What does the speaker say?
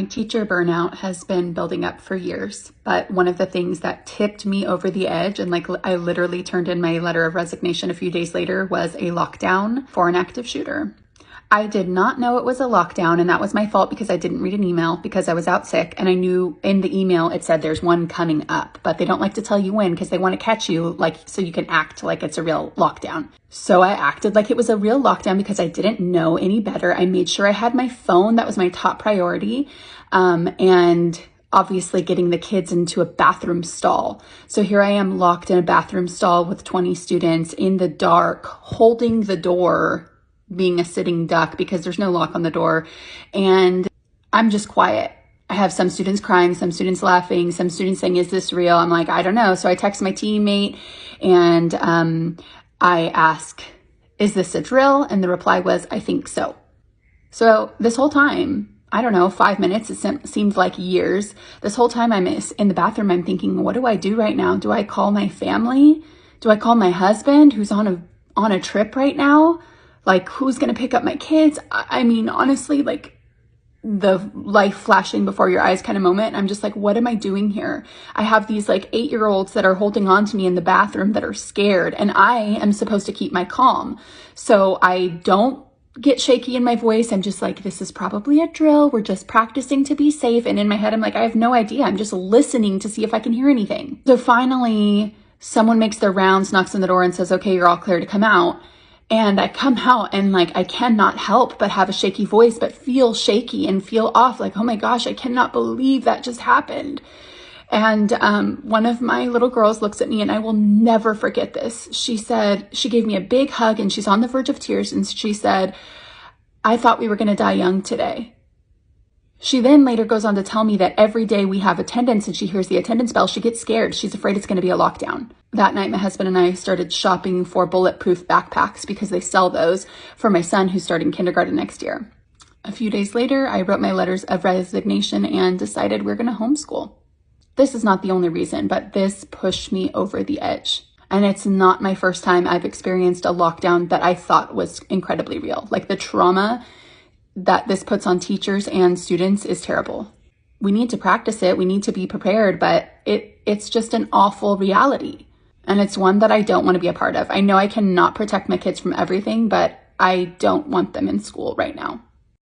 My teacher burnout has been building up for years, but one of the things that tipped me over the edge, and I literally turned in my letter of resignation a few days later, was a lockdown for an active shooter. I did not know it was a lockdown, and that was my fault because I didn't read an email because I was out sick, and I knew in the email it said there's one coming up, but they don't like to tell you when because they want to catch you, so you can act like it's a real lockdown. So I acted like it was a real lockdown because I didn't know any better. I made sure I had my phone. That was my top priority. And obviously getting the kids into a bathroom stall. So here I am locked in a bathroom stall with 20 students in the dark, holding the door, being a sitting duck because there's no lock on the door. And I'm just quiet. I have some students crying, some students laughing, some students saying, "Is this real?" I'm like, "I don't know." So I text my teammate and I ask, "Is this a drill?" And the reply was, "I think so." So this whole time, I don't know, 5 minutes, it seemed like years. This whole time I'm in the bathroom, I'm thinking, what do I do right now? Do I call my family? Do I call my husband who's on a trip right now? Who's going to pick up my kids? I mean, honestly, the life flashing before your eyes kind of moment. I'm just like, what am I doing here? I have these 8-year-olds that are holding on to me in the bathroom that are scared, and I am supposed to keep my calm. So I don't get shaky in my voice. I'm just like, this is probably a drill. We're just practicing to be safe. And in my head, I'm like, I have no idea. I'm just listening to see if I can hear anything. So finally, someone makes their rounds, knocks on the door and says, "Okay, you're all clear to come out." And I come out and I cannot help but have a shaky voice, but feel shaky and feel off. Oh my gosh, I cannot believe that just happened. And one of my little girls looks at me, and I will never forget this. She gave me a big hug, and she's on the verge of tears. And she said, "I thought we were going to die young today." She then later goes on to tell me that every day we have attendance and she hears the attendance bell, she gets scared. She's afraid it's going to be a lockdown. That night, my husband and I started shopping for bulletproof backpacks because they sell those for my son who's starting kindergarten next year. A few days later, I wrote my letters of resignation and decided we're going to homeschool. This is not the only reason, but this pushed me over the edge. And it's not my first time I've experienced a lockdown that I thought was incredibly real. The trauma that this puts on teachers and students is terrible. We need to practice it. We need to be prepared, but it's just an awful reality. And it's one that I don't want to be a part of. I know I cannot protect my kids from everything, but I don't want them in school right now.